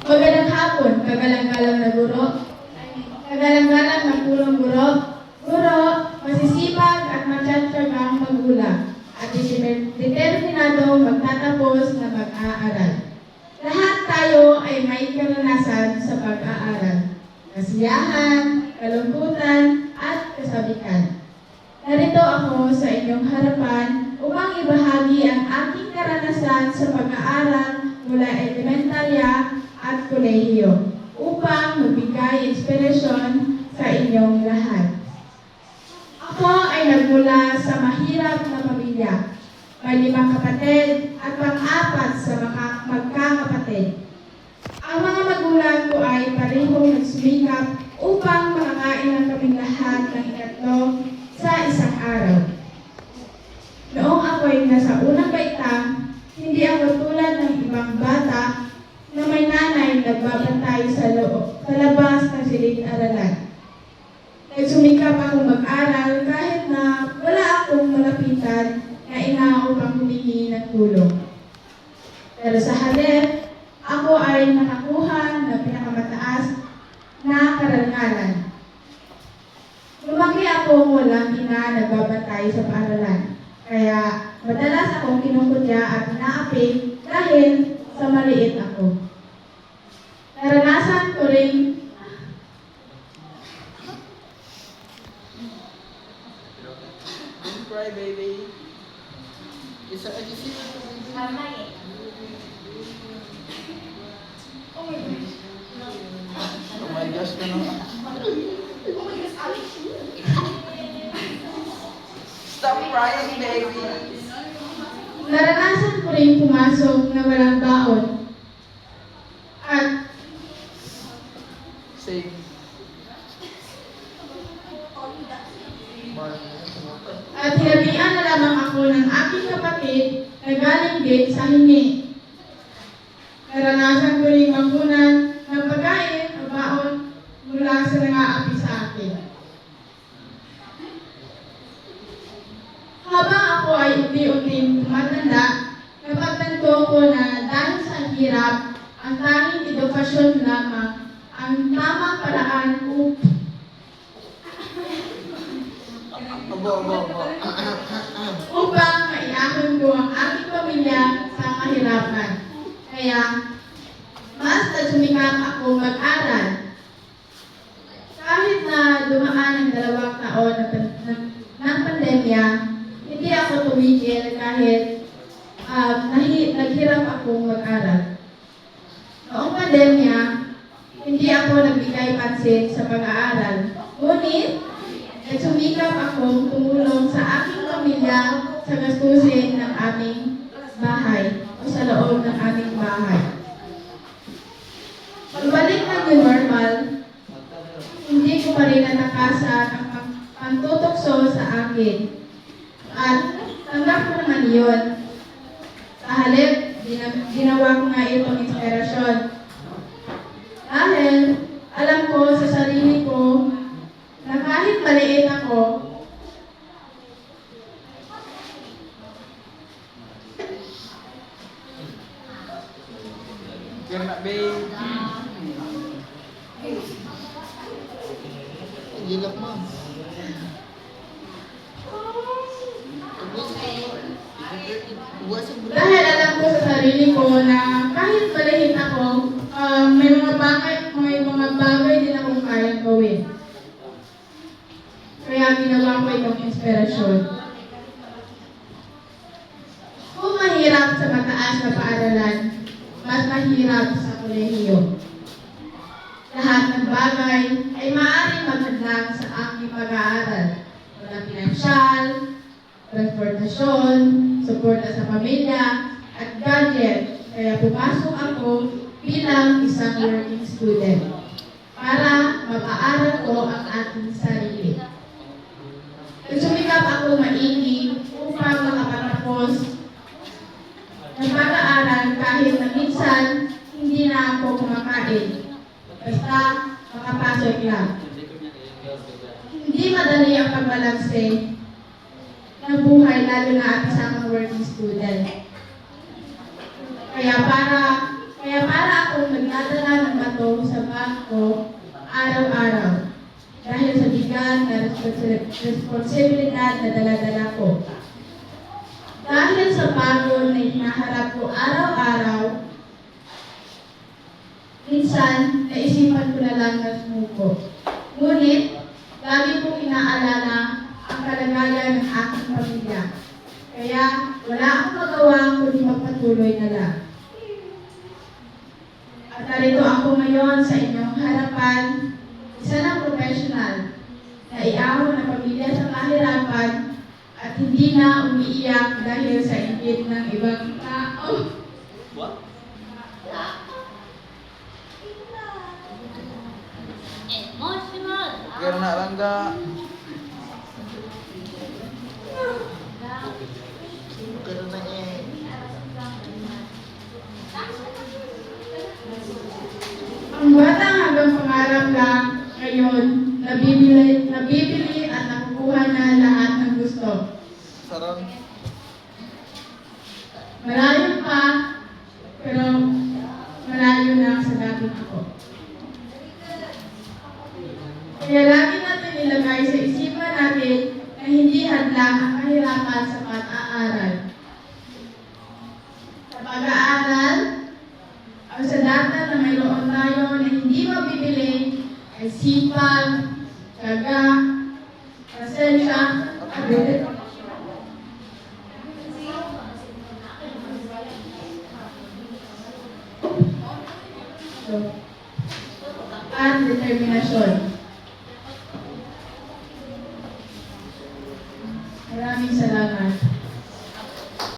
Magandang hapon, kagalang-galang na guro. Kagalang-galang na pulong guro. Guro, masisipag at matyagang magulang at determinado magtatapos na mag-aaral. Lahat tayo ay may karanasan sa pag-aaral. Kasiyahan, kalungkutan, at kasabikan. Narito ako sa inyong harapan upang ibahagi ang aking karanasan sa pag-aaral mula elementarya at kolehiyo upang magbigay inspirasyon sa inyong lahat. Ako ay nagmula sa mahirap na pamilya. May 5 kapatid at pang-4 sa magkakapatid. Ang mga magulang ko ay parehong nagsumikap upang makakain kaming lahat ng ikatlo sa isang araw. Noong ako'y nasa unang baitang, hindi ako tulad ng ibang bata na may nanay nagbabantay sa labas ng silid-aralan. Nagsumikap akong mag-aral kahit na wala akong malapitan na ina upang humingi ng tulong. Pero sa halip, ako ay nakakuha ng pinakamataas na karangalan. Lumaki ako walang ina nagbabantay sa paaralan. Kaya madalas akong kinukutya at inaapi dahil sa maliit ako. Naranasan ko rin Don't cry, baby. Isa aja sih. Mama ya? Oh my gosh, ano? Stop crying, baby. Naranasan ko rin pumasok na walang baon. Say. At hinabian na lamang ako ng aking kapatid na galing din sa hingi. Naranasan ko rin magkunan ng pagkain o baon mula sa nangaapi sa akin. Habang ako ay unti-unting tumatanda, napagtanto ko na dahil sa hirap, ang tanging edukasyon lamang ang tamang paraan upang maiahon ko ang aking pamilya sa kahirapan. Kaya, mas nagsumikap ako mag-aral. Kahit na dumaan ang 2 taon ng pandemya, hindi ako tumigil kahit naghirap akong mag-aral. Noong pandemya, hindi ako nagbigay pansin sa pag-aaral. Ngunit, nagsumikap akong tumulong sa aking pamilya sa gastusin ng aming bahay o sa loob ng aming bahay. Pagbalik ng new normal, hindi ko pa rin natakasan ang pantutokso sa akin. At tanggap ko naman yun. Sa halip, ginawa ko nga itong inspirasyon. Dahil alam ko sa sarili ko na kahit maliit ako, Kena, babe. Gilak mo. dahil alam ko sa sarili ko na kahit maliit ako, may mga bagay din akong kayang gawin. Kaya ginawa ko itong inspirasyon. Kung mahirap sa mataas na paaralan, mas mahirap sa kolehiyo. Lahat ng bagay ay maaaring maghadlang sa aking pag-aaral. Walang pinansyal, transportasyon, suporta sa pamilya, at gadget. Kaya pumasok ako bilang isang working student para mapaaral ko ang ating sarili. Nagsumikap ako maigi upang makapatapos ng pag-aaral kahit na minsan hindi na ako kumakain. Basta makapasok lang. Hindi madali ang pagbalanse ng buhay lalo na at isang working student. Kaya para akong magdadala ng bato sa bangko araw-araw dahil sa bigat na responsibilidad na dala-dala ko. Dahil sa pagod na hinaharap ko araw-araw, minsan naisipan ko na lang na sumuko. Ngunit, lagi kong inaalala ang kalagayan ng aking pamilya. Kaya, wala akong magawa kundi magpatuloy na lang. At narito ako ngayon sa inyong harapan, isa ng professional na iahon ng pamilya sa kahirapan at hindi na umiiyak dahil sa inggit ng ibang tao. What? Emotional. Kaya na lang ga. Ganun na eh. Ang batang hanggang pangarap lang ngayon, nabibili at nakukuha na lahat ng gusto. Sarap. Malayo pa, pero malayo na sa dating ako. Kaya lagi natin ilagay sa isipan natin na hindi hadlang ang kahirapan sa pag-aaral. Sa pag-aaral, ang sa data na mayroon tayo na hindi mabibili ay sipag, tiyaga, pasensya, at determinasyon. At determinasyon.